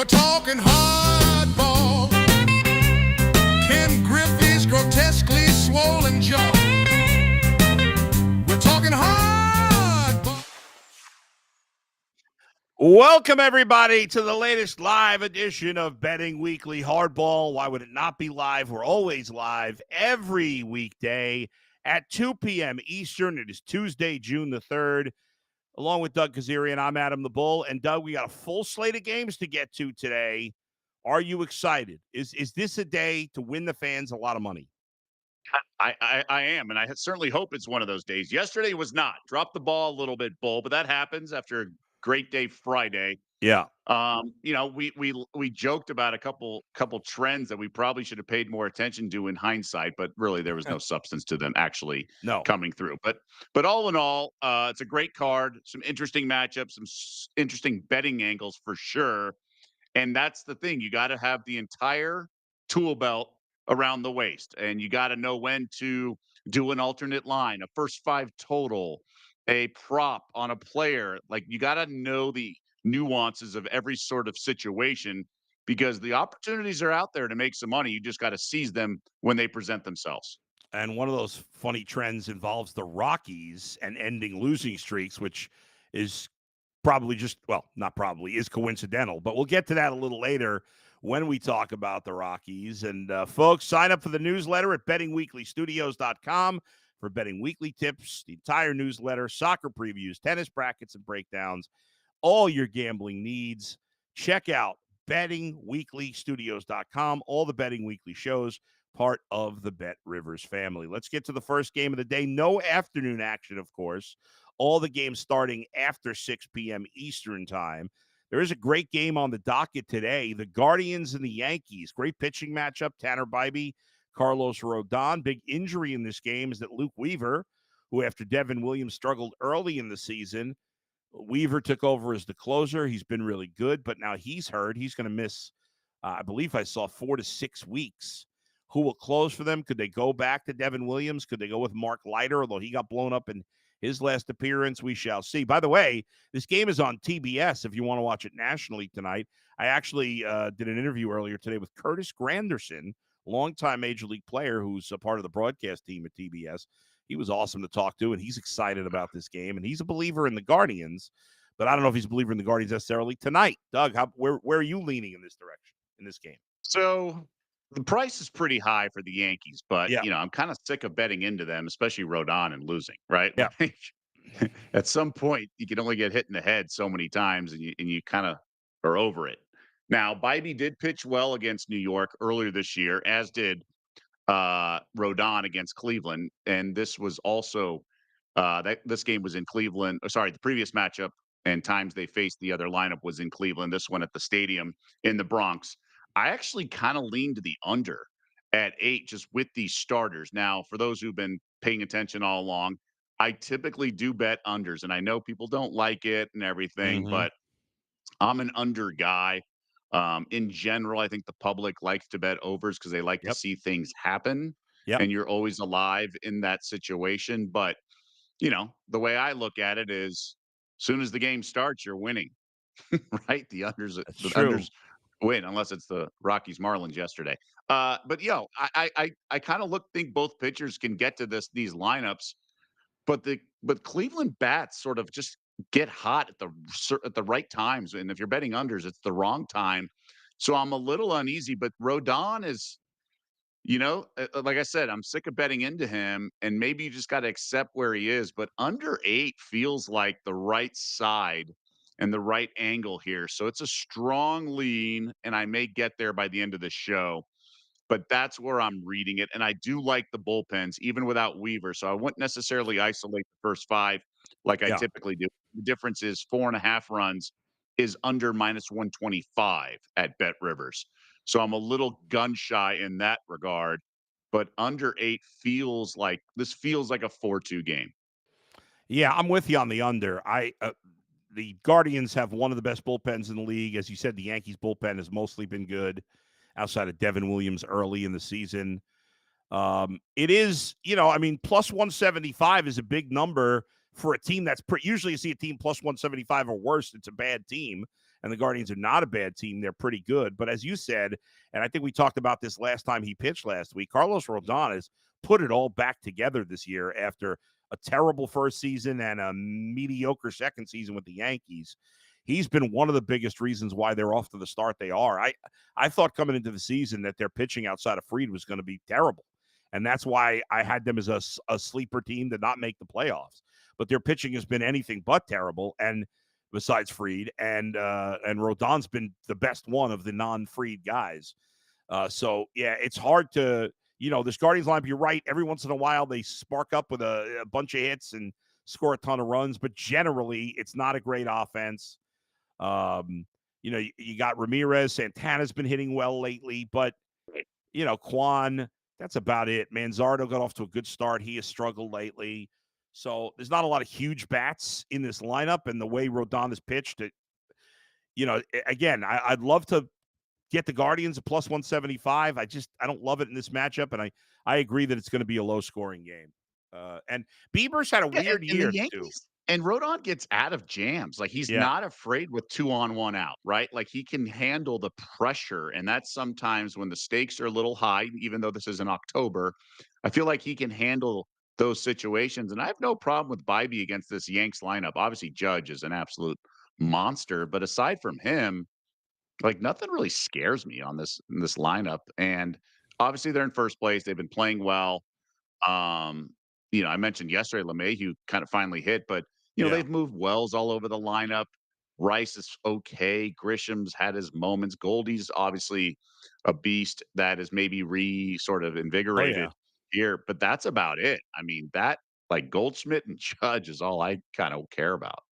We're talking hardball. Ken Griffey's grotesquely swollen jaw. We're talking hardball. Welcome, everybody, to the latest live edition of Betting Weekly Hardball. Why would it not be live? We're always live every weekday at 2 p.m. Eastern. It is Tuesday, June the 3rd. Along with Doug Kezirian, I'm Adam the Bull. And, Doug, we got a full slate of games to get to today. Are you excited? Is this a day to win the fans a lot of money? I am, and I certainly hope it's one of those days. Yesterday was not. Dropped the ball a little bit, Bull, but that happens after a great day Friday. Yeah. We joked about a couple trends that we probably should have paid more attention to in hindsight, but really there was no substance to them actually coming through. But all in all, it's a great card, some interesting matchups, some interesting betting angles for sure. And that's the thing. You got to have the entire tool belt around the waist, and you got to know when to do an alternate line, a first five total, a prop on a player. Like, you got to know the nuances of every sort of situation because the opportunities are out there to make some money. You just got to seize them when they present themselves. And one of those funny trends involves the Rockies and ending losing streaks, which is probably is coincidental. But we'll get to that a little later when we talk about the Rockies. And folks, sign up for the newsletter at bettingweeklystudios.com for Betting Weekly tips, the entire newsletter, soccer previews, tennis brackets and breakdowns, all your gambling needs. Check out bettingweeklystudios.com, all the Betting Weekly shows, part of the Bet Rivers family. Let's get to the first game of the day. No afternoon action, of course. All the games starting after 6 p.m. Eastern time. There is a great game on the docket today. The Guardians and the Yankees. Great pitching matchup. Tanner Bybee, Carlos Rodon. Big injury in this game is that Luke Weaver, who after Devin Williams struggled early in the season, Weaver took over as the closer. He's been really good, but now he's hurt. He's going to miss, I believe I saw 4 to 6 weeks. Who will close for them? Could they go back to Devin Williams? Could they go with Mark Leiter, although he got blown up in his last appearance? We shall see. By the way, this game is on TBS if you want to watch it nationally tonight. I actually did an interview earlier today with Curtis Granderson, longtime Major League player who's a part of the broadcast team at TBS. He was awesome to talk to, and he's excited about this game, and he's a believer in the Guardians, but I don't know if he's a believer in the Guardians necessarily tonight. Doug, where are you leaning in this direction, in this game? So the price is pretty high for the Yankees, but, I'm kind of sick of betting into them, especially Rodon and losing, right? Yeah. At some point, you can only get hit in the head so many times, and you kind of are over it. Now, Bybee did pitch well against New York earlier this year, as did Rodon against Cleveland, and this was also this game was in Cleveland. The previous matchup and times they faced the other lineup was in Cleveland. This one at the stadium in the Bronx. I actually kind of leaned to the under at 8 just with these starters. Now, for those who've been paying attention all along, I typically do bet unders, and I know people don't like it and everything, but I'm an under guy. In general, I think the public likes to bet overs because they like to see things happen, and you're always alive in that situation. But, the way I look at it is as soon as the game starts, you're winning, right? The unders win, unless it's the Rockies Marlins yesterday. But I kind of think both pitchers can get to these lineups, but Cleveland bats sort of just get hot at the right times, and if you're betting unders, it's the wrong time. So I'm a little uneasy. But Rodon is, like I said, I'm sick of betting into him, and maybe you just got to accept where he is. But under 8 feels like the right side and the right angle here. So it's a strong lean, and I may get there by the end of the show. But that's where I'm reading it. And I do like the bullpens, even without Weaver. So I wouldn't necessarily isolate the first 5 like I typically do. The difference is 4.5 runs is under -125 at Bet Rivers. So I'm a little gun shy in that regard. But under 8 feels like a 4-2 game. Yeah, I'm with you on the under. The Guardians have one of the best bullpens in the league. As you said, the Yankees bullpen has mostly been good outside of Devin Williams early in the season. It is, plus 175 is a big number for a team that's usually you see a team plus 175 or worse. It's a bad team. and the Guardians are not a bad team. They're pretty good. But as you said, and I think we talked about this last time he pitched last week, Carlos Rodon has put it all back together this year after a terrible first season and a mediocre second season with the Yankees. He's been one of the biggest reasons why they're off to the start they are. I thought coming into the season that their pitching outside of Fried was going to be terrible. And that's why I had them as a sleeper team to not make the playoffs. But their pitching has been anything but terrible. And besides Fried, and Rodon's been the best one of the non-Fried guys. So yeah, it's hard to, this Guardians lineup. You're right. Every once in a while they spark up with a bunch of hits and score a ton of runs, but generally it's not a great offense. You got Ramirez, Santana's been hitting well lately, but Kwan, that's about it. Manzardo got off to a good start. He has struggled lately. So there's not a lot of huge bats in this lineup, and the way Rodon has pitched it, again, I'd love to get the Guardians a plus 175. I don't love it in this matchup, and I agree that it's going to be a low scoring game. And Bieber's had a Yeah, weird and the year too. Yankees and Rodon gets out of jams. Like, he's Yeah. not afraid with 2 on, 1 out, right? Like, he can handle the pressure, and that's sometimes when the stakes are a little high, even though this is in October, I feel like he can handle those situations, and I have no problem with Bybee against this Yanks lineup. Obviously, Judge is an absolute monster, but aside from him, like, nothing really scares me on this lineup, and obviously, they're in first place. They've been playing well. Um, I mentioned yesterday LeMahieu kind of finally hit, but Yeah. they've moved Wells all over the lineup. Rice is okay. Grisham's had his moments. Goldie's obviously a beast that is maybe sort of Oh yeah. invigorated here, but that's about it. I mean, that like Goldschmidt and Judge is all I kind of care about.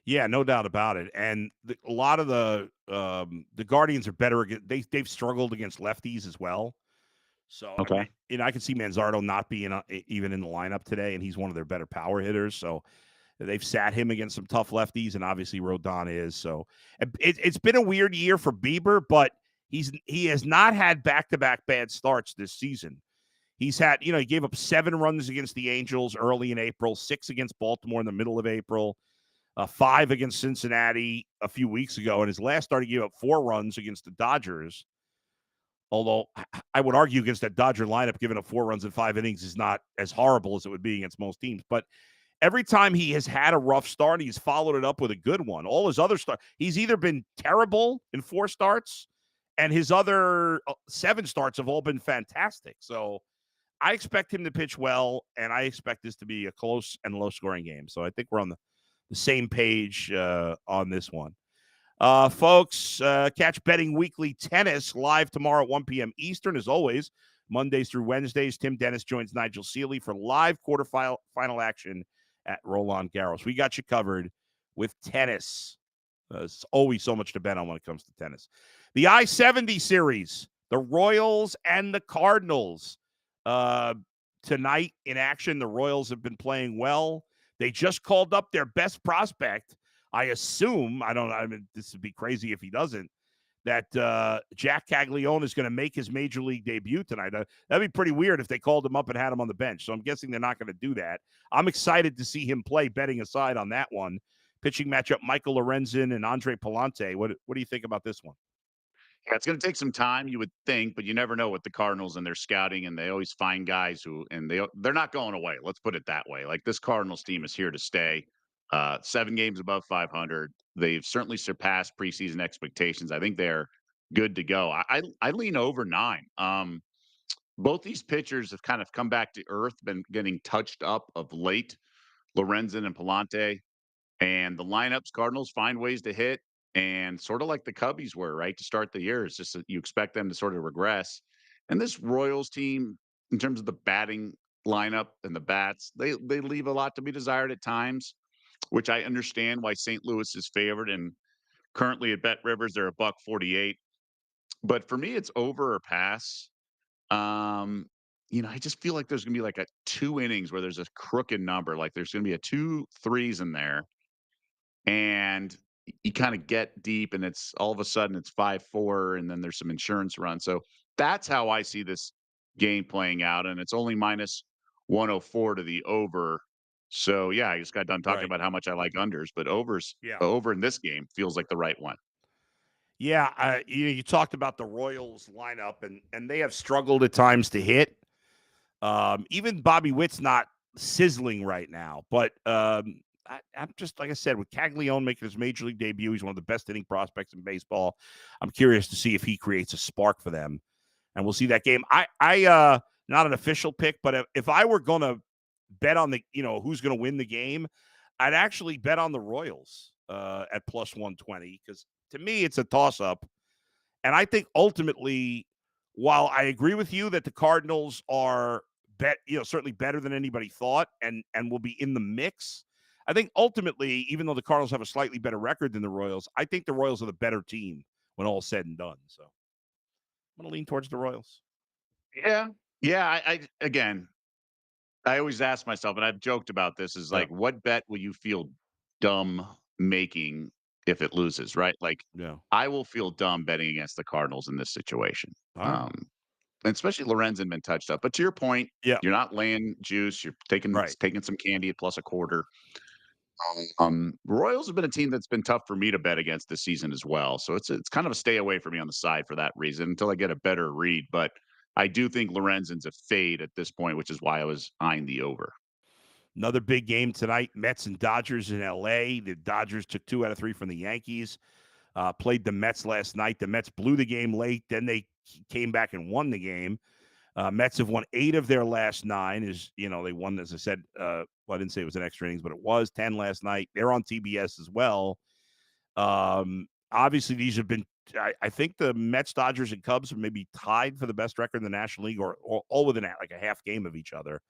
Yeah, no doubt about it. And a lot of the Guardians are better. They've struggled against lefties as well. So I Okay. mean, I can see Manzardo not being even in the lineup today, and he's one of their better power hitters. So they've sat him against some tough lefties, and obviously Rodon is. So it's been a weird year for Bieber, but he has not had back-to-back bad starts this season. He's had, he gave up 7 runs against the Angels early in April, 6 against Baltimore in the middle of April, 5 against Cincinnati a few weeks ago, and his last start he gave up 4 runs against the Dodgers. Although I would argue against that Dodger lineup, giving up 4 runs in 5 innings is not as horrible as it would be against most teams. But every time he has had a rough start, he's followed it up with a good one. All his other starts, he's either been terrible in 4 starts, and his other 7 starts have all been fantastic. So I expect him to pitch well, and I expect this to be a close and low-scoring game. So I think we're on the same page on this one. Folks, catch Betting Weekly Tennis live tomorrow at 1 p.m. Eastern, as always, Mondays through Wednesdays. Tim Dennis joins Nigel Seeley for live quarterfinal action at Roland Garros. We got you covered with tennis. There's always so much to bet on when it comes to tennis. The I-70 series, the Royals and the Cardinals. Tonight in action, the Royals have been playing well. They just called up their best prospect. I assume, I mean, this would be crazy if he doesn't, that Jack Caglione is going to make his major league debut tonight. That'd be pretty weird if they called him up and had him on the bench. So I'm guessing they're not going to do that. I'm excited to see him play, betting aside on that one. Pitching matchup, Michael Lorenzen and Andre Palante. What do you think about this one? Yeah, it's going to take some time, you would think, but you never know with the Cardinals and their scouting, and they always find guys who, and they're not going away. Let's put it that way. Like, this Cardinals team is here to stay. 7 games above 500. They've certainly surpassed preseason expectations. I think they're good to go. I lean over 9. Both these pitchers have kind of come back to earth, been getting touched up of late. Lorenzen and Palante. And the lineups, Cardinals find ways to hit, and sort of like the Cubbies were, right, to start the year. It's just that you expect them to sort of regress. And this Royals team, in terms of the batting lineup and the bats, they leave a lot to be desired at times, which I understand why St. Louis is favored. And currently at Bet Rivers, they're a buck 48. But for me, it's over or pass. Um, I just feel like there's gonna be like a 2 innings where there's a crooked number. Like, there's gonna be a 2 3s in there, and you kind of get deep, and it's all of a sudden it's 5-4, and then there's some insurance run. So that's how I see this game playing out, and it's only minus 104 to the over. So yeah, I just got done talking Right. about how much I like unders, but Yeah. over in this game feels like the right one. Yeah, you talked about the Royals lineup, and they have struggled at times to hit. Even Bobby Witt's not sizzling right now, but I'm just like I said with Caglione making his major league debut. He's one of the best inning prospects in baseball. I'm curious to see if he creates a spark for them, and we'll see that game. I not an official pick, but if I were gonna bet on the who's gonna win the game, I'd actually bet on the Royals at plus 120 because to me it's a toss up. And I think ultimately, while I agree with you that the Cardinals are certainly better than anybody thought and will be in the mix, I think ultimately, even though the Cardinals have a slightly better record than the Royals, I think the Royals are the better team when all said and done. So I'm gonna lean towards the Royals. Yeah. Yeah, I again, I always ask myself, and I've joked about this, is Yeah. like, what bet will you feel dumb making if it loses, right? Like, Yeah. I will feel dumb betting against the Cardinals in this situation. All right. Um, and especially Lorenzen been touched up. But to your point, Yeah. you're not laying juice, you're taking Right. taking some candy at plus a quarter. Royals have been a team that's been tough for me to bet against this season as well. So it's kind of a stay away for me on the side for that reason until I get a better read. But I do think Lorenzen's a fade at this point, which is why I was eyeing the over. Another big game tonight. Mets and Dodgers in LA. The Dodgers took 2 out of 3 from the Yankees. Played the Mets last night. The Mets blew the game late. Then they came back and won the game. Mets have won 8 of their last 9. They won, as I said, well, I didn't say it was an extra innings, but it was 10 last night. They're on TBS as well. Obviously, these have been, I think the Mets, Dodgers, and Cubs are maybe tied for the best record in the National League or all within like a half game of each other.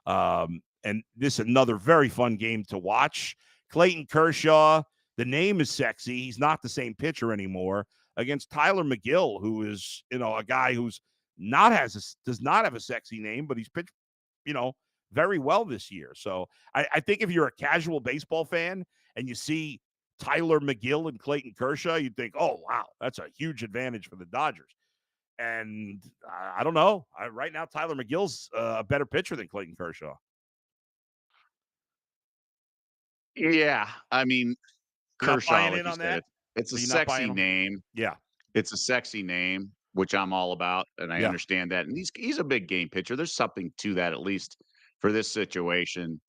And this is another very fun game to watch. Clayton Kershaw, the name is sexy. He's not the same pitcher anymore against Tyler McGill, who is, a guy who's does not have a sexy name, but he's pitched, you know, very well this year. So I think if you're a casual baseball fan and you see Tyler McGill and Clayton Kershaw, you'd think, oh, wow, that's a huge advantage for the Dodgers. And I don't know. Right now, Tyler McGill's a better pitcher than Clayton Kershaw. Yeah, I mean, You're not Kershaw, buying like in you on said, that? it's a Are you not buying sexy him? name. Yeah, It's a sexy name, which I'm all about, and I yeah, understand that. And he's a big game pitcher. There's something to that, at least for this situation.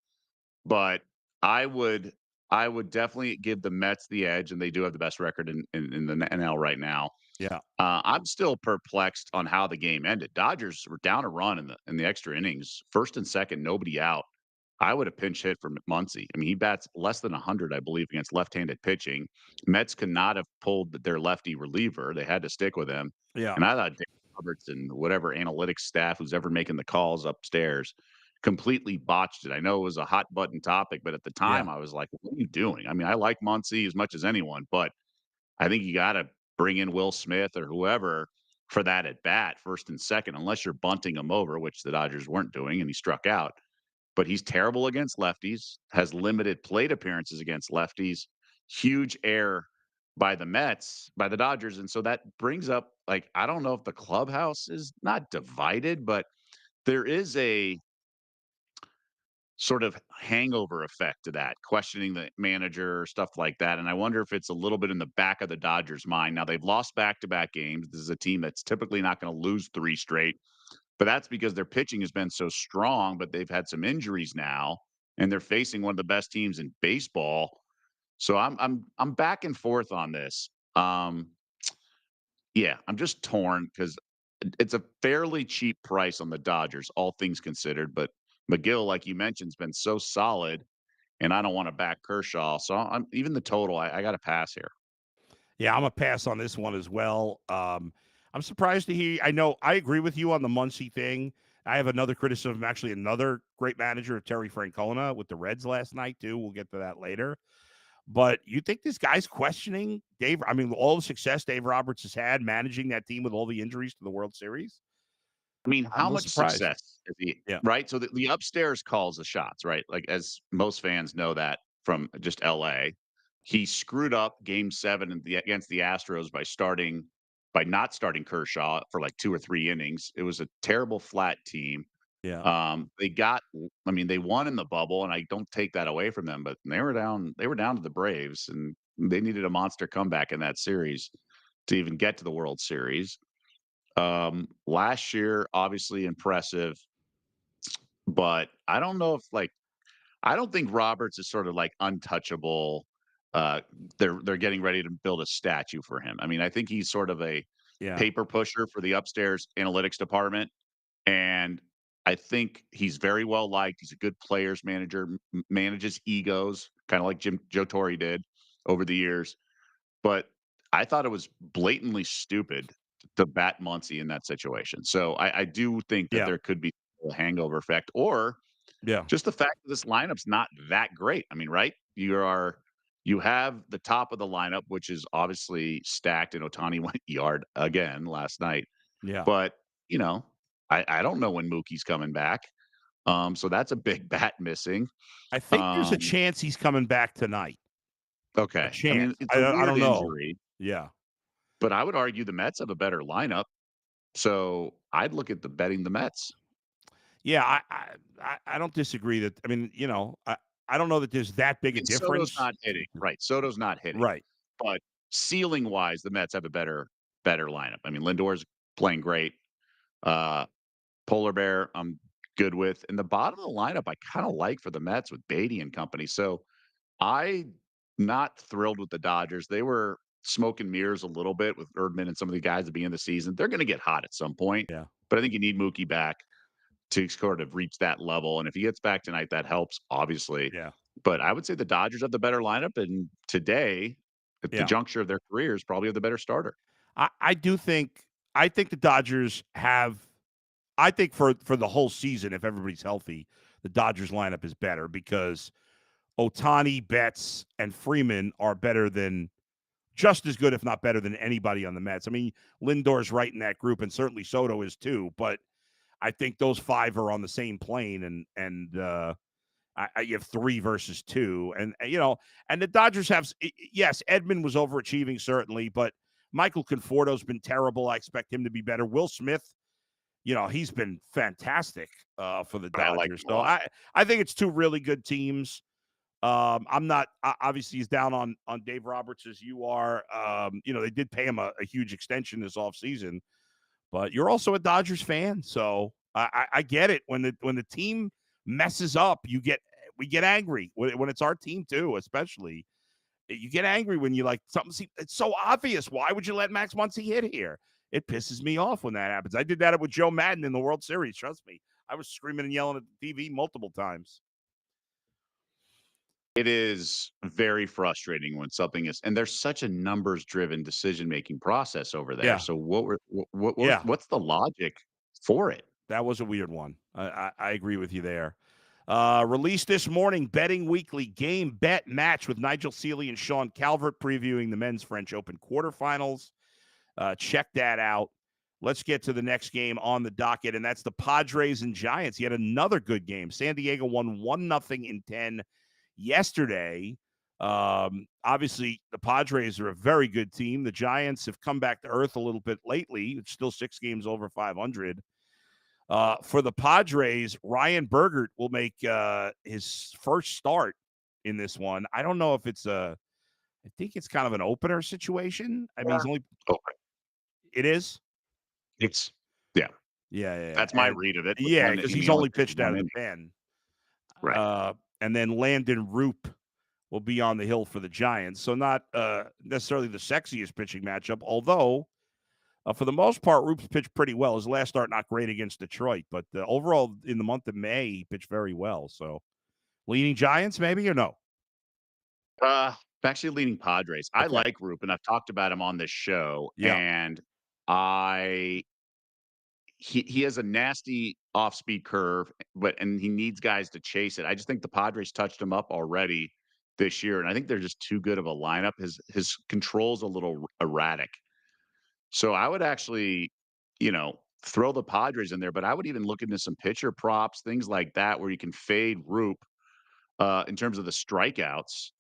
But I would I would definitely give the Mets the edge, and they do have the best record in the NL right now. yeah, I'm still perplexed on how the game ended. Dodgers were down a run in the extra innings, first and second, nobody out. I would have pinch hit for Muncy. I mean, he bats less than 100, I believe, against left-handed pitching. Mets could not have pulled their lefty reliever. They had to stick with him. yeah, And I thought Dave Roberts and whatever analytics staff who's ever making the calls upstairs completely botched it. I know it was a hot button topic, but at the yeah, time I was like, "What are you doing?" I mean, I like Muncy as much as anyone, but I think you got to bring in Will Smith or whoever for that at bat, first and second, unless you're bunting him over, which the Dodgers weren't doing, and he struck out. But he's terrible against lefties, has limited plate appearances against lefties, huge error by the Dodgers. And so that brings up, like, I don't know if the clubhouse is not divided, but there is a sort of hangover effect to that, questioning the manager, stuff like that. And I wonder if it's a little bit in the back of the Dodgers' mind. Now they've lost back-to-back games. This is a team that's typically not going to lose 3 straight, but that's because their pitching has been so strong, but they've had some injuries now and they're facing one of the best teams in baseball. So I'm back and forth on this. Yeah, I'm just torn because it's a fairly cheap price on the Dodgers, all things considered. But McGill, like you mentioned, has been so solid, and I don't want to back Kershaw. So I'm even the total. I got to pass here. yeah. I'm a pass on this one as well. I'm surprised to hear. I know I agree with you on the Muncie thing. I have another criticism, actually, another great manager, Terry Francona, with the Reds last night too. We'll get to that later. But you think this guy's questioning Dave? I mean, all the success Dave Roberts has had managing that team with all the injuries to the World Series. I mean, I'm a how little much surprised. success is he? Yeah, Right. So the upstairs calls the shots, right? Like as most fans know that from just LA. He screwed up game 7 against the Astros by not starting Kershaw for like 2 or 3 innings. It was a terrible flat team. Yeah. They got I mean, they won in the bubble, and I don't take that away from them, but they were down to the Braves, and they needed a monster comeback in that series to even get to the World Series. Last year, obviously impressive, but I don't know if I don't think Roberts is sort of like untouchable. Uh, they're getting ready to build a statue for him. I mean, I think he's sort of a Yeah. paper pusher for the upstairs analytics department, and I think he's very well liked. He's a good players manager, manages egos, kind of like Joe Torre did over the years. But I thought it was blatantly stupid to bat Muncy in that situation. So I do think that Yeah. there could be a hangover effect, or Yeah. just the fact that this lineup's not that great. I mean, right? You have the top of the lineup, which is obviously stacked, and Otani went yard again last night. Yeah. But you know, I don't know when Mookie's coming back. So that's a big bat missing. I think there's a Um, chance he's coming back tonight. A okay. I chance. mean, it's a I weird don't know. injury, Yeah. but I would argue the Mets have a better lineup. So I'd look at the betting the Mets. Yeah, I don't disagree that I mean, I don't know that there's that big a And Soto's difference. not hitting, right? Soto's not hitting, Right. but ceiling wise, the Mets have a better lineup. I mean, Lindor's playing great. Uh, Polar Bear, I'm good with, and the bottom of the lineup, I kind of like for the Mets with Beatty and company. So I not thrilled with the Dodgers. They were smoke and mirrors a little bit with Erdman and some of the guys at the end of the season. They're going to get hot at some point, Yeah. but I think you need Mookie back to sort of reach that level. And if he gets back tonight, that helps, obviously. Yeah. But I would say the Dodgers have the better lineup, and today, at the Yeah. juncture of their careers, probably have the better starter. I do think I think the Dodgers have I think for the whole season, if everybody's healthy, the Dodgers lineup is better because Otani, Betts, and Freeman are better than just as good, if not better than anybody on the Mets. I mean, Lindor's right in that group, and certainly Soto is too. But I think those five are on the same plane, and you have 3 versus 2, and the Dodgers have yes, Edman was overachieving certainly, but Michael Conforto's been terrible. I expect him to be better. Will Smith, he's been fantastic for the I like Dodgers. him a So lot. I think it's 2 really good teams. I'm not obviously he's down on Dave Roberts as you are. They did pay him a huge extension this offseason, but you're also a Dodgers fan, so I get it. When the team messes up, we get angry when it's our team too, especially. You get angry when you like something. It's so obvious. Why would you let Max Muncy hit here? It pisses me off when that happens. I did that with Joe Madden in the World Series. Trust me, I was screaming and yelling at the TV multiple times. It is very frustrating when something is, and there's such a numbers driven decision making process over there. Yeah, So yeah. what's the logic for it? That was a weird one. I agree with you there. Released this morning, Betting Weekly game bet match with Nigel Seeley and Sean Calvert previewing the men's French Open quarterfinals. Check that out. Let's get to the next game on the docket, and that's the Padres and Giants. Yet another good game. San Diego won 1-0 in 10 yesterday. Obviously, the Padres are a very good team. The Giants have come back to earth a little bit lately. It's still 6 games over 500. For the Padres, Ryan Bergert will make his first start in this one. I don't know if I think it's kind of an opener situation. I mean, Yeah. he's only, Oh, it is. it's yeah. Yeah. That's my read of it. With Yeah, one, because he he's only only pitched pitched out one of the inning. pen. Right. And then Landon Roop will be on the hill for the Giants. So not necessarily the sexiest pitching matchup, although for the most part, Roop's pitched pretty well. His last start not great against Detroit, but overall in the month of May, he pitched very well. So leaning Giants, maybe or no? I'm actually leaning Padres. I Okay. like Roop, and I've talked about him on this show, Yeah. and I he has a nasty off-speed curve, and he needs guys to chase it. I just think the Padres touched him up already this year, and I think they're just too good of a lineup. His control's a little erratic. So I would actually, throw the Padres in there, but I would even look into some pitcher props, things like that, where you can fade Roop in terms of the strikeouts,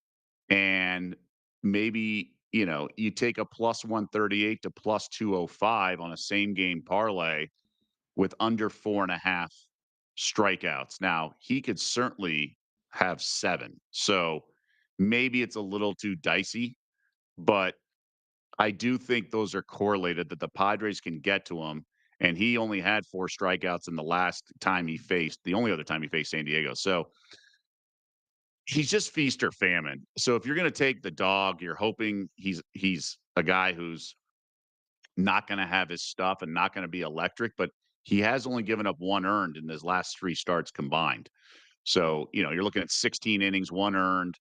and maybe you take a plus 138 to plus 205 on a same game parlay with under 4.5 strikeouts. Now, he could certainly have 7. So maybe it's a little too dicey, but I do think those are correlated that the Padres can get to him. And he only had 4 strikeouts in the only other time he faced San Diego. So he's just feast or famine. So if you're going to take the dog, you're hoping he's a guy who's not going to have his stuff and not going to be electric, but he has only given up 1 earned in his last 3 starts combined. So, you're looking at 16 innings, 1 earned.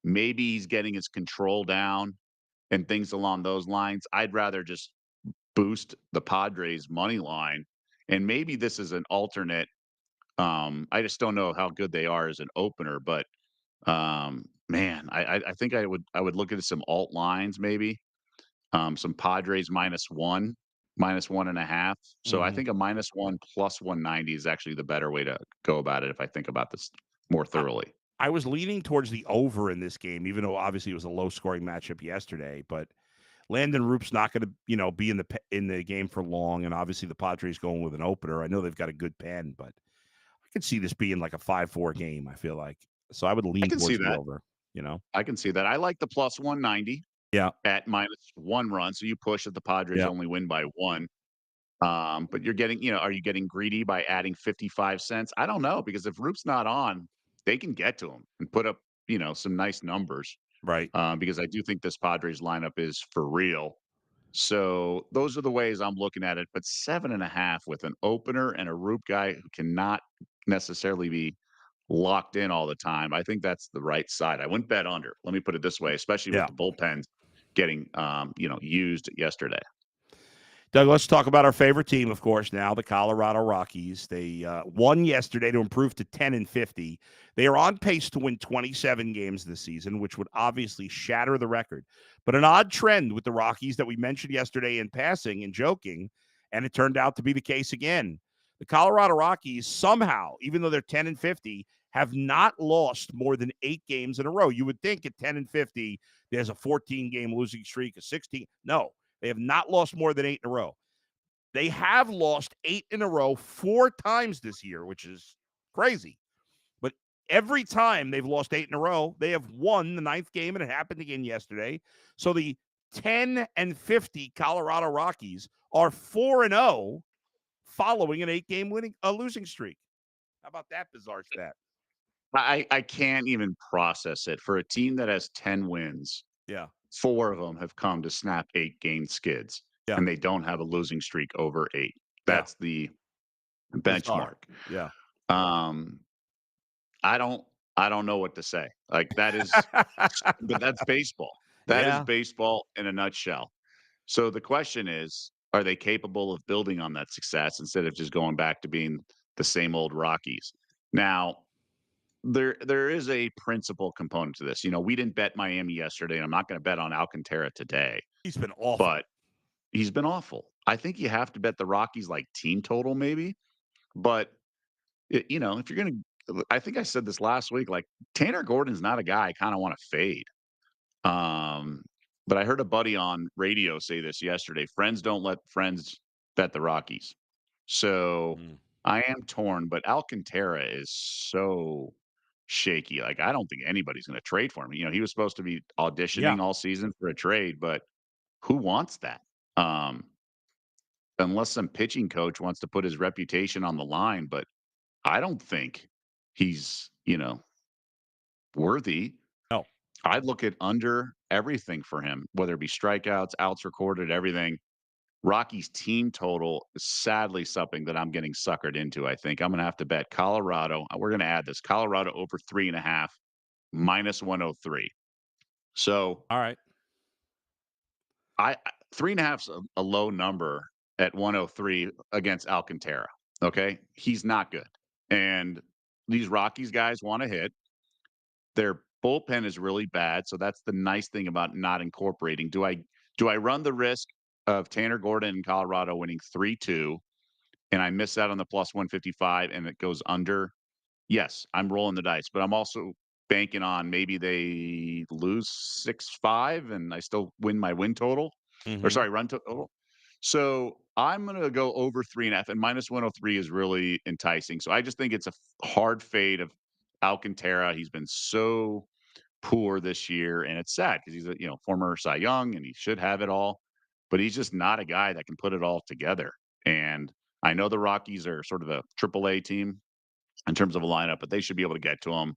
Maybe he's getting his control down and things along those lines. I'd rather just boost the Padres money line. And maybe this is an alternate. I just don't know how good they are as an opener, but man, I think I would look at some alt lines maybe. Some Padres -1, -1.5. So I Mhm. think a -1 plus 190 is actually the better way to go about it if I think about this more I thoroughly. I was leaning towards the over in this game, even though obviously it was a low scoring matchup yesterday. But Landon Roop's not going to, be in the game for long, and obviously the Padres going with an opener. I know they've got a good pen, but I could see this being like a 5-4 game. I feel like so I would I lean can see towards the that. over. You know, I can see that. I like the plus 190 yeah, at -1 run. So you push that the Padres yeah, only win by 1. But you're getting, are you getting greedy by adding 55 cents? I don't know because if Roop's not on, they can get to him and put up, some nice numbers. right. Because I do think this Padres lineup is for real. So those are the ways I'm looking at it. But 7.5 with an opener and a Roop guy who cannot necessarily be locked in all the time. I think that's the right side. I wouldn't bet under. Let me put it this way, especially with Yeah. the bullpens getting used yesterday. Doug, let's talk about our favorite team, of course, now, the Colorado Rockies. They won yesterday to improve to 10-50. They are on pace to win 27 games this season, which would obviously shatter the record. But an odd trend with the Rockies that we mentioned yesterday in passing and joking, and it turned out to be the case again. The Colorado Rockies somehow, even though they're 10-50, have not lost more than 8 games in a row. You would think at 10-50, there's a 14-game losing streak, a 16. No, they have not lost more than 8 in a row. They have lost 8 in a row 4 times this year, which is crazy. But every time they've lost 8 in a row, they have won the 9th game, and it happened again yesterday. So the 10-50 Colorado Rockies are 4-0 following an 8-game losing streak. How about that bizarre stat? I can't even process it. For a team that has 10 wins, Yeah. 4 of them have come to snap 8-game skids, Yeah. and they don't have a losing streak over 8. Yeah. That's the Bizarre. benchmark. Yeah. Um, I don't I don't know what to say. Like, but that's baseball. That is Yeah. baseball in a nutshell. So the question is, are they capable of building on that success instead of just going back to being the same old Rockies? Now, there is a principal component to this. We didn't bet Miami yesterday, and I'm not going to bet on Alcantara today, He's been awful. but he's been awful. I think you have to bet the Rockies like team total maybe, but if you're going to, I think I said this last week, like Tanner Gordon's not a guy I kind of want to fade. Um, but I heard a buddy on radio say this yesterday. Friends don't let friends bet the Rockies. So Mm. I am torn, but Alcantara is so shaky. Like I don't think anybody's going to trade for him. He was supposed to be Yeah. auditioning all season for a trade, but who wants that? Um, unless some pitching coach wants to put his reputation on the line, but I don't think he's, worthy. No. I'd look at under everything for him, whether it be strikeouts, outs recorded, everything. Rocky's team total is sadly something that I'm getting suckered into. I think I'm going to have to bet Colorado. We're going to add this Colorado over 3.5 -103. So All right. I 3.5 is a low number at 103 against Alcantara. Okay, he's not good, and these Rockies guys want to hit. Their bullpen is really bad, so that's the nice thing about not incorporating. Do I run the risk of Tanner Gordon in Colorado winning 3-2 and I miss out on the plus 155 and it goes under? Yes, I'm rolling the dice, but I'm also banking on maybe they lose 6-5 and I still win my win total or Mhm. sorry, run total. So I'm going to go over 3.5, and minus 103 is really enticing. So I just think it's a hard fade of Alcantara. He's been so poor this year, and it's sad because he's a former Cy Young, and he should have it all, but he's just not a guy that can put it all together. And I know the Rockies are sort of a AAA team in terms of a lineup, but they should be able to get to him.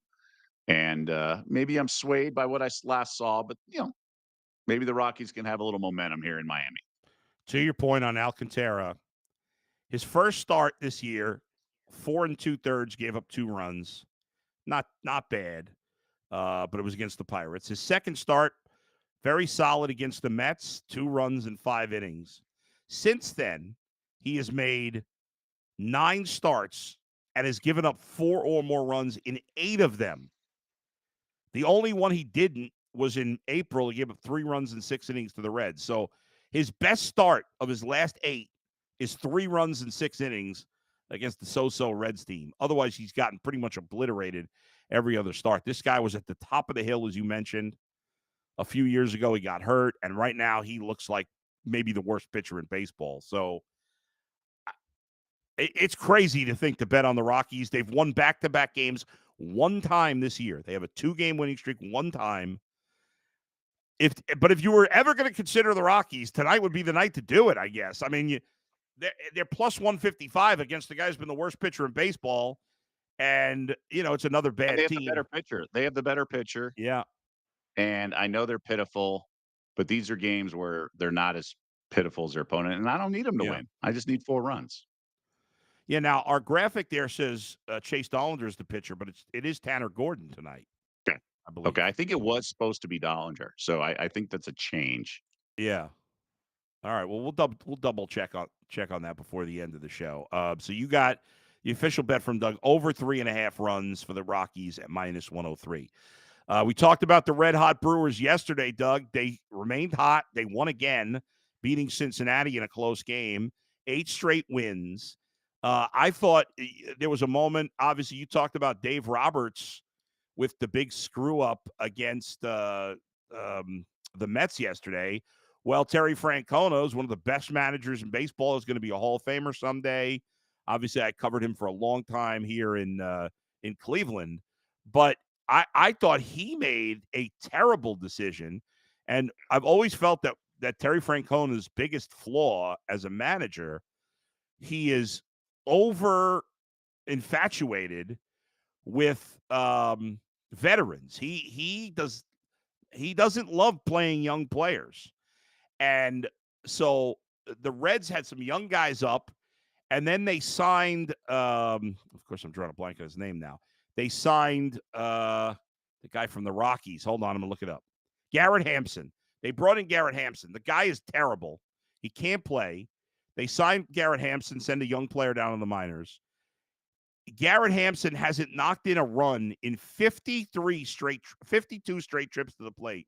And maybe I'm swayed by what I last saw, but maybe the Rockies can have a little momentum here in Miami. To your point on Alcantara, his first start this year, 4 2/3, gave up 2 runs. Not bad, but it was against the Pirates. His second start, very solid against the Mets, 2 runs in 5 innings. Since then, he has made 9 starts and has given up 4 or more runs in 8 of them. The only one he didn't was in April. He gave up 3 runs in 6 innings to the Reds. So his best start of his last 8 is 3 runs in 6 innings against the so-so Reds team. Otherwise, he's gotten pretty much obliterated every other start. This guy was at the top of the hill, as you mentioned. A few years ago, he got hurt, and right now he looks like maybe the worst pitcher in baseball. So it's crazy to think to bet on the Rockies. They've won back-to-back games one time this year. They have a 2-game winning streak one time. But if you were ever going to consider the Rockies, tonight would be the night to do it, I guess. I mean, they're plus 155 against the guy who's been the worst pitcher in baseball, and it's another And bad they have the team. better pitcher. They have the better pitcher, Yeah, and I know they're pitiful, but these are games where they're not as pitiful as their opponent, and I don't need them to yeah, win. I just need 4 runs. yeah. Now our graphic there says Chase Dollinger is the pitcher, but it is Tanner Gordon tonight, Okay. I believe. Okay, I think it was supposed to be Dollinger, so I think that's a change. Yeah. All right. Well, we'll double check on that before the end of the show. So you got the official bet from Doug over 3.5 runs for the Rockies at minus 103. We talked about the red hot Brewers yesterday, Doug. They remained hot. They won again, beating Cincinnati in a close game. 8 straight wins. I thought there was a moment. Obviously, you talked about Dave Roberts with the big screw up against the Mets yesterday. Well, Terry Francona is one of the best managers in baseball. Is going to be a Hall of Famer someday. Obviously, I covered him for a long time here in Cleveland, but I thought he made a terrible decision, and I've always felt that Terry Francona's biggest flaw as a manager, he is over infatuated with veterans. He doesn't love playing young players. And so the Reds had some young guys up, and then they signed of course I'm drawing a blank on his name now. They signed the guy from the Rockies. Hold on, I'm gonna look it up. Garrett Hampson. They brought in Garrett Hampson. The guy is terrible. He can't play. They signed Garrett Hampson, send a young player down in the minors. Garrett Hampson hasn't knocked in a run in 52 straight trips to the plate.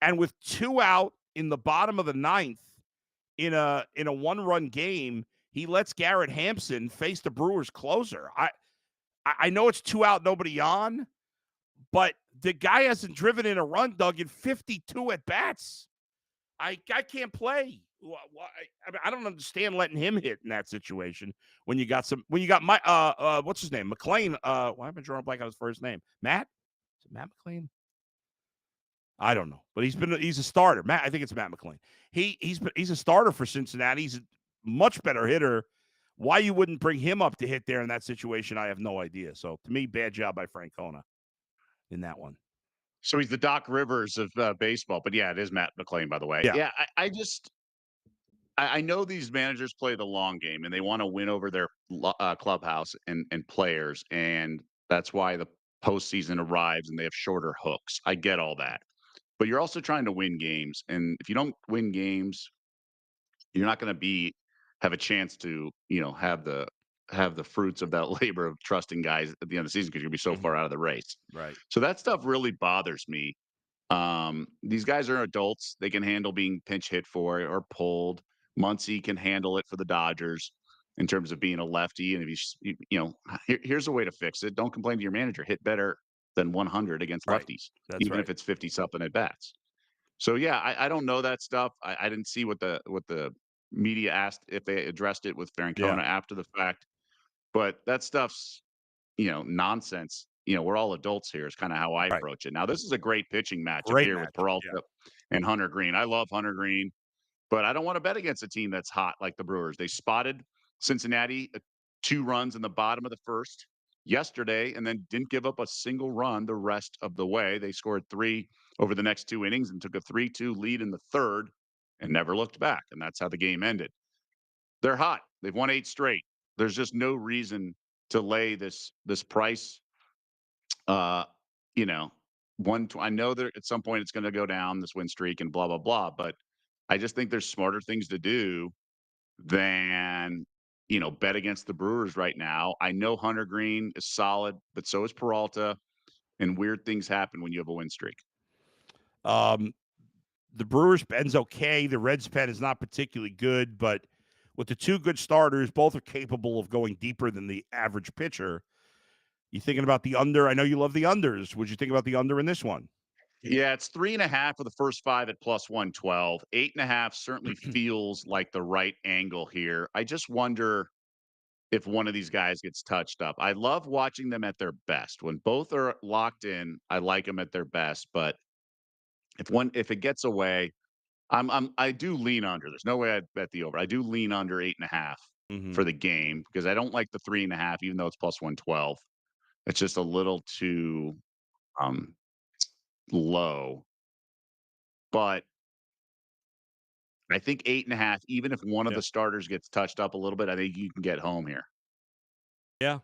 And with 2 out in the bottom of the ninth in a 1-run game, he lets Garrett Hampson face the Brewers closer. I know it's 2 out, nobody on, but the guy hasn't driven in a run, Doug, in 52 at bats. I can't play. I don't understand letting him hit in that situation when you got my what's his name? McLean. Why am I drawing a blank on his first name? Matt? Is it Matt McLean? I don't know, but he's a starter. I think it's Matt McLean. He's a starter for Cincinnati. He's a much better hitter. Why you wouldn't bring him up to hit there in that situation, I have no idea. So to me, bad job by Francona in that one. So he's the Doc Rivers of baseball, but yeah, it is Matt McLean, by the way. Yeah. Yeah, I know these managers play the long game and they want to win over their clubhouse and players, and that's why the postseason arrives and they have shorter hooks. I get all that, but you're also trying to win games, and if you don't win games, you're not going to have a chance to have the fruits of that labor of trusting guys at the end of the season because you'll be so far out of the race. Right. So that stuff really bothers me. These guys are adults; they can handle being pinch hit for or pulled. Muncy can handle it for the Dodgers in terms of being a lefty. And if here's a way to fix it: don't complain to your manager. Hit better than 100 against Right. lefties, That's even right. if it's 50 something at bats. So yeah, I don't know that stuff. I didn't see what the media asked if they addressed it with Yeah. Francona after the fact, but that stuff's, nonsense. We're all adults here is kind of how I Right. approach it. Now, this is a great pitching matchup Great here with matchup. Yeah. Peralta and Hunter Green. I love Hunter Green, but I don't want to bet against a team that's hot like the Brewers. They spotted Cincinnati 2 runs in the bottom of the first yesterday and then didn't give up a single run the rest of the way. They scored 3 over the next 2 innings and took a 3-2 lead in the third and never looked back. And that's how the game ended. They're hot. They've won 8 straight. There's just no reason to lay this price. Uh, you know, I know that at some point it's going to go down this win streak and blah blah blah, but I just think there's smarter things to do than bet against the Brewers right now. I know Hunter Green is solid, but so is Peralta, and weird things happen when you have a win streak. Um, the Brewers' pen's okay. The Reds' pen is not particularly good, but with the two good starters, both are capable of going deeper than the average pitcher. You thinking about the under? I know you love the unders. Would you think about the under in this one? Yeah, it's 3.5 for the first 5 at plus 112. 8.5 certainly feels like the right angle here. I just wonder if one of these guys gets touched up. I love watching them at their best. When both are locked in, I like them at their best. But if it gets away, I do lean under. There's no way I'd bet the over. I do lean under 8.5 Mm-hmm. for the game because I don't like the 3.5, even though it's plus 112. It's just a little too um low. But I think 8.5, even if one of Yeah. the starters gets touched up a little bit, I think you can get home here. Yeah.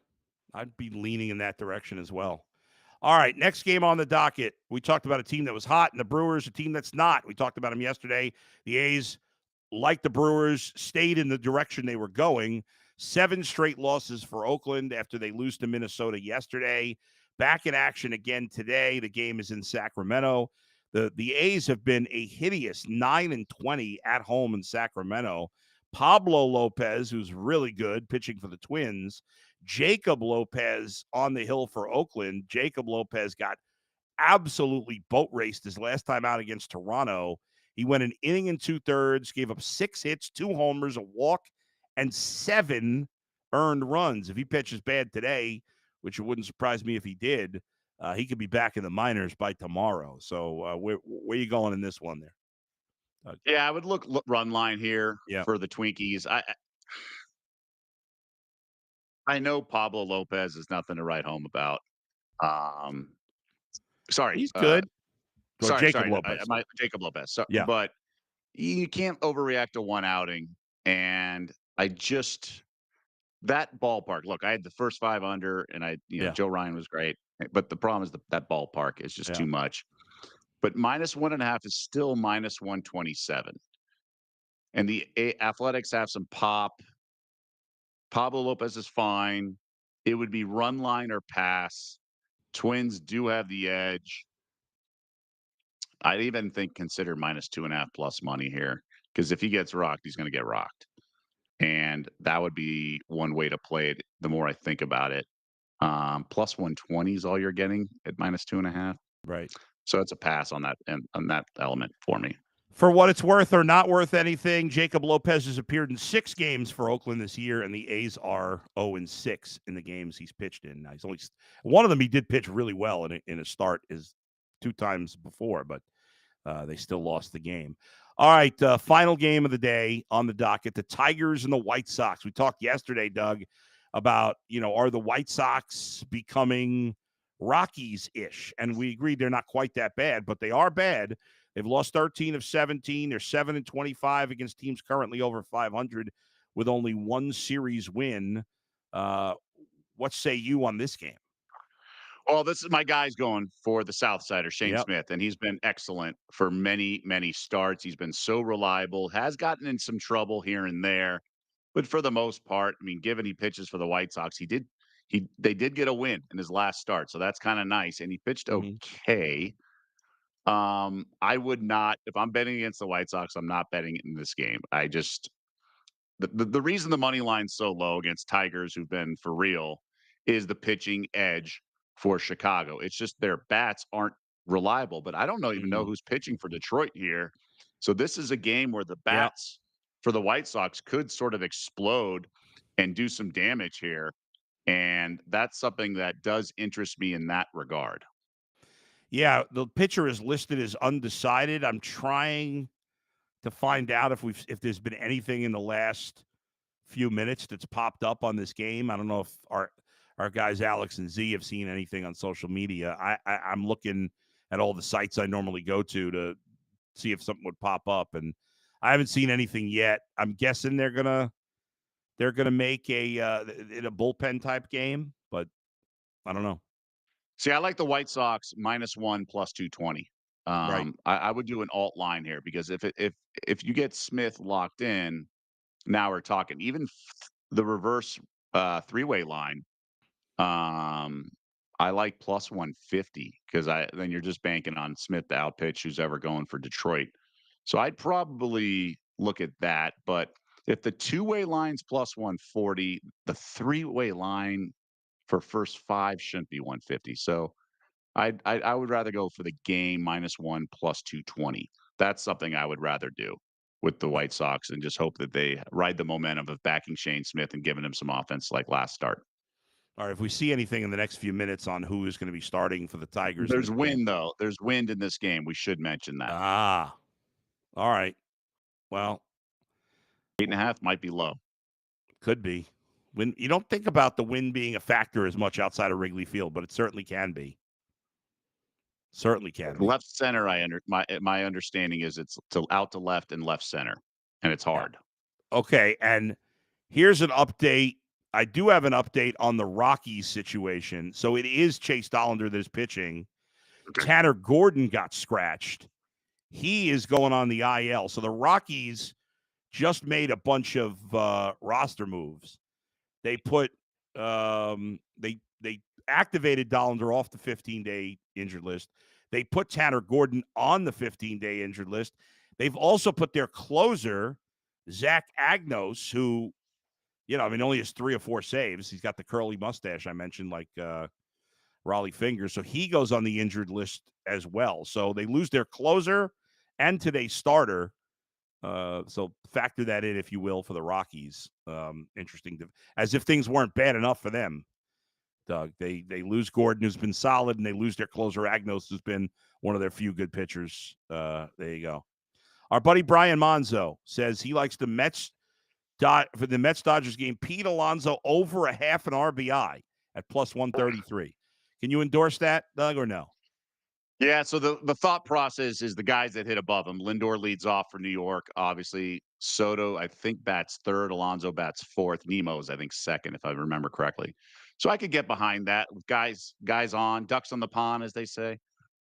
I'd be leaning in that direction as well. All right, next game on the docket. We talked about a team that was hot, and the Brewers, a team that's not. We talked about them yesterday. The A's, like the Brewers, stayed in the direction they were going. 7 straight losses for Oakland after they lose to Minnesota yesterday. Back in action again today. The game is in Sacramento. The A's have been a hideous 9-20 at home in Sacramento. Pablo Lopez, who's really good, pitching for the Twins. Jacob Lopez on the hill for Oakland. Jacob Lopez got absolutely boat raced his last time out against Toronto. He went an inning and 2/3, gave up 6 hits, 2 homers, a walk, and 7 earned runs. If he pitches bad today, which it wouldn't surprise me if he did, he could be back in the minors by tomorrow. So where you going in this one there? Yeah, I would look run line here Yeah. for the Twinkies. I know Pablo Lopez is nothing to write home about. Um, sorry, He's good. Or Jacob sorry, Lopez. my Jacob Lopez. So, Yeah. but you can't overreact to one outing, and I just that ballpark. Look, I had the first 5 under, and Yeah. Joe Ryan was great, but the problem is that ballpark is just Yeah. too much. But -1.5 is still -127, and the Athletics have some pop. Pablo Lopez is fine. It would be run line or pass. Twins do have the edge. I'd even think consider -2.5 plus money here because if he gets rocked, he's going to get rocked. And that would be one way to play it the more I think about it. Plus 120 is all you're getting at -2.5. Right. So it's a pass on that and on that element for me. For what it's worth or not worth anything, Jacob Lopez has appeared in 6 games for Oakland this year, and the A's are 0-6 in the games he's pitched in. Now, he's only one of them he did pitch really well in a start is 2 times before, but they still lost the game. All right, final game of the day on the docket: the Tigers and the White Sox. We talked yesterday, Doug, about are the White Sox becoming Rockies-ish, and we agreed they're not quite that bad, but they are bad. They've lost 13 of 17. They're 7-25 against teams currently over 500 with only 1 series win. What say you on this game? Well, this is my guy's going for the South Sider, Shane Yep. Smith, and he's been excellent for many, many starts. He's been so reliable, has gotten in some trouble here and there, but for the most part, I mean, given he pitches for the White Sox, they did get a win in his last start, so that's kind of nice. And he pitched Mhm. okay. I would not, if I'm betting against the White Sox, I'm not betting in this game. I just the reason the money line's so low against Tigers, who've been for real, is the pitching edge for Chicago. It's just their bats aren't reliable. But I don't know even know Mhm. who's pitching for Detroit here. So this is a game where the Yep. bats for the White Sox could sort of explode and do some damage here. And that's something that does interest me in that regard. Yeah, the pitcher is listed as undecided. I'm trying to find out if there's been anything in the last few minutes that's popped up on this game. I don't know if our guys Alex and Z have seen anything on social media. I'm looking at all the sites I normally go to see if something would pop up, and I haven't seen anything yet. I'm guessing they're gonna make a bullpen type game, but I don't know. See, I like the White Sox -1 plus 220. Right. I would do an alt line here because if you get Smith locked in, now we're talking. Even the reverse three-way line, um, I like plus 150 because I then you're just banking on Smith to outpitch who's ever going for Detroit. So I'd probably look at that. But if the two-way line's plus 140, the three-way line for first five shouldn't be 150. So I would rather go for the game -1 plus 220. That's something I would rather do with the White Sox and just hope that they ride the momentum of backing Shane Smith and giving him some offense like last start. All right. If we see anything in the next few minutes on who is going to be starting for the Tigers in There's this game. wind though. There's wind in this game. We should mention that. Ah, all right. Well, 8.5 might be low. could be. When you don't think about the wind being a factor as much outside of Wrigley Field, but it certainly can be. Certainly can be. Left center, my understanding is it's out to left and left center, and it's Yeah. hard. Okay, and here's an update. I do have an update on the Rockies situation. So it is Chase Dollander that is pitching. Okay. Tanner Gordon got scratched. He is going on the IL. So the Rockies just made a bunch of roster moves. They put they activated Dollander off the 15-day injured list. They put Tanner Gordon on the 15-day injured list. They've also put their closer, Zach Agnos, who, only has 3 or 4 saves. He's got the curly mustache I mentioned, like Raleigh Fingers. So he goes on the injured list as well. So they lose their closer and today's starter. So factor that in, if you will, for the Rockies. Interesting, as if things weren't bad enough for them, Doug. They lose Gordon, who's been solid, and they lose their closer, Agnos, who's been one of their few good pitchers. There you go. Our buddy Brian Monzo says he likes the Mets for the Mets-Dodgers game, Pete Alonso over a half an RBI at plus 133. Can you endorse that, Doug, or no? Yeah, so the thought process is the guys that hit above him. Lindor leads off for New York. Obviously, Soto, I think, bats third. Alonso bats fourth. Nemo's, I think, second, if I remember correctly. So I could get behind that with guys on, ducks on the pond, as they say.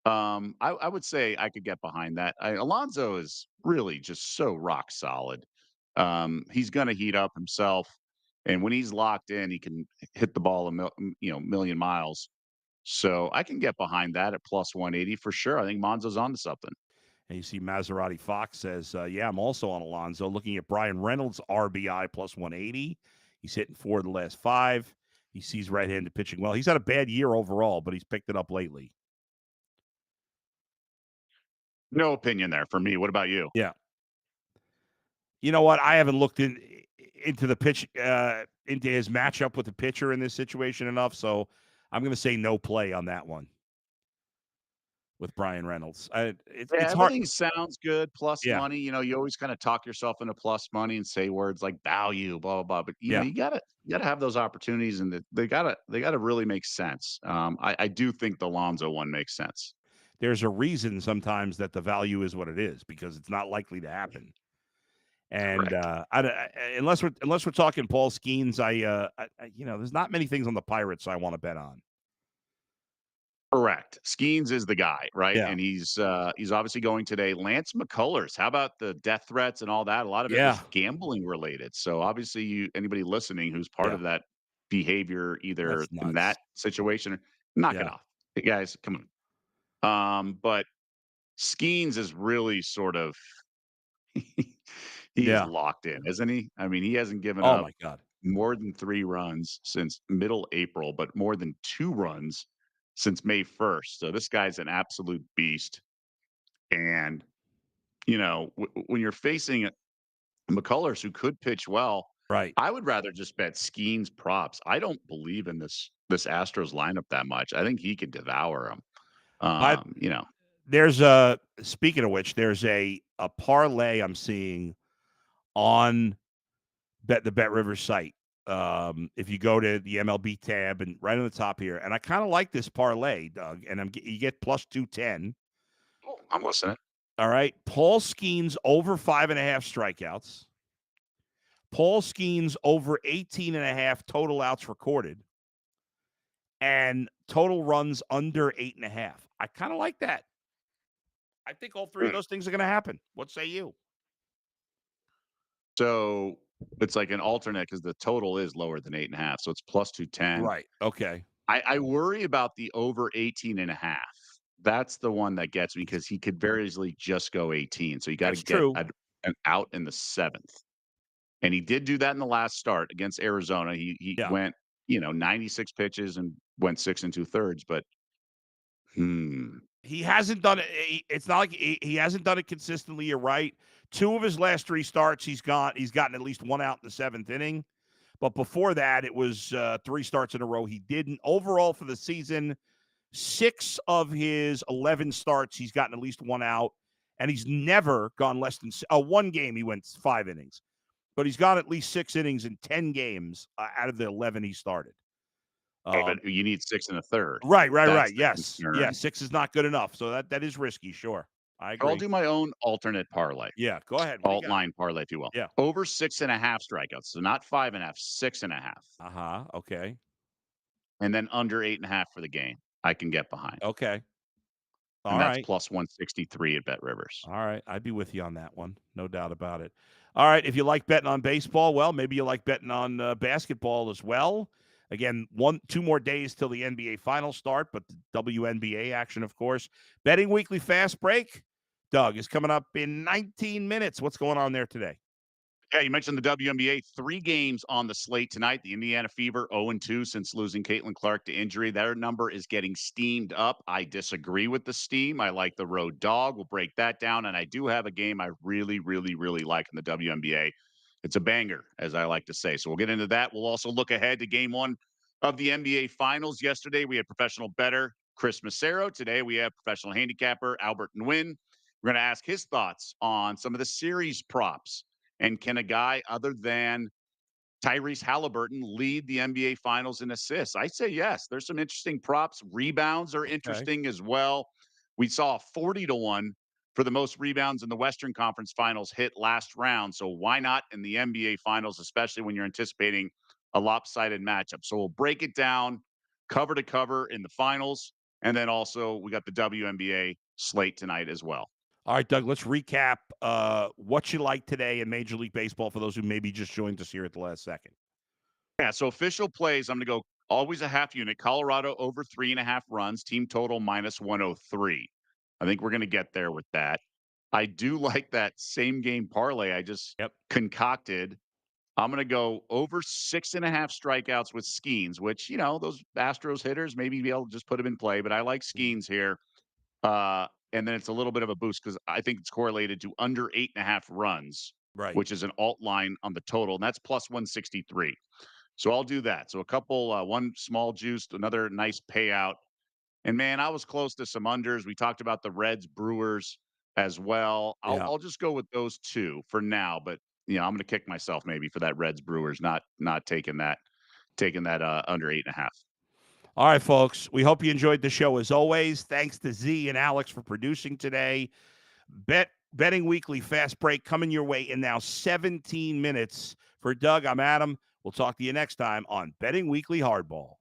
I would say I could get behind that. Alonso is really just so rock solid. He's going to heat up himself, and when he's locked in, he can hit the ball million miles. So I can get behind that at plus 180 for sure. I think Monzo's onto something. And you see Maserati Fox says, yeah, I'm also on Alonso. Looking at Brian Reynolds' RBI plus 180. He's hitting 4 of the last 5. He sees right-handed pitching well. He's had a bad year overall, but he's picked it up lately. No opinion there for me. What about you? Yeah. You know what? I haven't looked into the pitch, into his matchup with the pitcher in this situation enough, so I'm going to say no play on that one with Brian Reynolds. It's hard. Everything sounds good. Plus Yeah. money. You always kind of talk yourself into plus money and say words like value, blah blah blah. But Yeah. you gotta have those opportunities, and they gotta really make sense. I do think the Lonzo one makes sense. There's a reason sometimes that the value is what it is, because it's not likely to happen. And unless we're talking Paul Skeens, there's not many things on the Pirates I want to bet on. Correct. Skeens is the guy, right? Yeah. And he's obviously going today. Lance McCullers, how about the death threats and all that? A lot of it was gambling related. So obviously, anybody listening who's part of that behavior, either in that situation, knock it off. Hey, guys, come on. But Skeens is really sort of he's locked in, isn't he? I mean, he hasn't given up my God. more than 3 runs since middle April, but more than 2 runs since May 1st. So this guy's an absolute beast. And, when you're facing McCullers, who could pitch well. Right. I would rather just bet Skeens props. I don't believe in this Astros lineup that much. I think he could devour them. By there's a speaking of which, there's a parlay I'm seeing on the Bet Rivers site. If you go to the MLB tab and right on the top here, and I kind of like this parlay, Doug, and you get plus 210. Oh, I'm listening. All right. Paul Skeens over 5.5 strikeouts. Paul Skeens over 18.5 total outs recorded. And total runs under 8.5. I kind of like that. I think all three of those things are going to happen. What say you? So it's like an alternate because the total is lower than 8.5. So it's plus 210. Right. Okay. I worry about the over 18.5. That's the one that gets me because he could very easily just go 18. So you got to get an out in the 7th. And he did do that in the last start against Arizona. He went, 96 pitches and went 6 2/3. But he hasn't done it. It's not like he hasn't done it consistently. You're right. 2 of his last 3 starts, he's gotten at least 1 out in the 7th inning. But before that, it was 3 starts in a row. He didn't. Overall for the season, 6 of his 11 starts, he's gotten at least 1 out. And he's never gone less than one game. He went 5 innings. But he's got at least 6 innings in 10 games out of the 11 he started. But you need 6 1/3. Right. Yes. Yeah, 6 is not good enough. So that is risky, sure. I agree. I'll do my own alternate parlay. Yeah, go ahead. Alt line parlay, if you will. Yeah. Over 6.5 strikeouts. So not 5.5, 6.5. Okay. And then under 8.5 for the game. I can get behind. Okay. And that's plus 163 at Bet Rivers. All right. I'd be with you on that one. No doubt about it. All right. If you like betting on baseball, well, maybe you like betting on basketball as well. Again, 2 more days till the NBA finals start, but the WNBA action, of course. Betting Weekly Fast Break, Doug, is coming up in 19 minutes. What's going on there today? Yeah, you mentioned the WNBA. 3 games on the slate tonight. The Indiana Fever 0-2 since losing Caitlin Clark to injury. Their number is getting steamed up. I disagree with the steam. I like the road dog. We'll break that down. And I do have a game I really, really, really like in the WNBA. It's a banger, as I like to say. So we'll get into that. We'll also look ahead to game 1 of the NBA Finals. Yesterday, we had professional bettor Chris Macero. Today, we have professional handicapper Albert Nguyen. We're going to ask his thoughts on some of the series props. And can a guy other than Tyrese Halliburton lead the NBA Finals in assists? I say yes. There's some interesting props. Rebounds are interesting as well. We saw 40-1 for the most rebounds in the Western Conference Finals hit last round. So why not in the NBA Finals, especially when you're anticipating a lopsided matchup? So we'll break it down cover to cover in the finals. And then also we got the WNBA slate tonight as well. All right, Doug, let's recap what you like today in Major League Baseball for those who maybe just joined us here at the last second. Yeah, so official plays, I'm going to go always a half unit. Colorado over 3.5 runs, team total minus 103. I think we're going to get there with that. I do like that same game parlay I just concocted. I'm going to go over 6.5 strikeouts with Skeens, which, those Astros hitters, maybe be able to just put them in play, but I like Skeens here. And then it's a little bit of a boost because I think it's correlated to under 8.5 runs, which is an alt line on the total, and that's plus 163. So I'll do that. So a couple, one small juice, another nice payout. And man, I was close to some unders. We talked about the Reds, Brewers as well. I'll just go with those 2 for now. But I'm going to kick myself maybe for that Reds, Brewers, not taking that under 8.5. All right, folks. We hope you enjoyed the show as always. Thanks to Z and Alex for producing today. Betting Weekly Fast Break coming your way in now 17 minutes. For Doug, I'm Adam. We'll talk to you next time on Betting Weekly Hardball.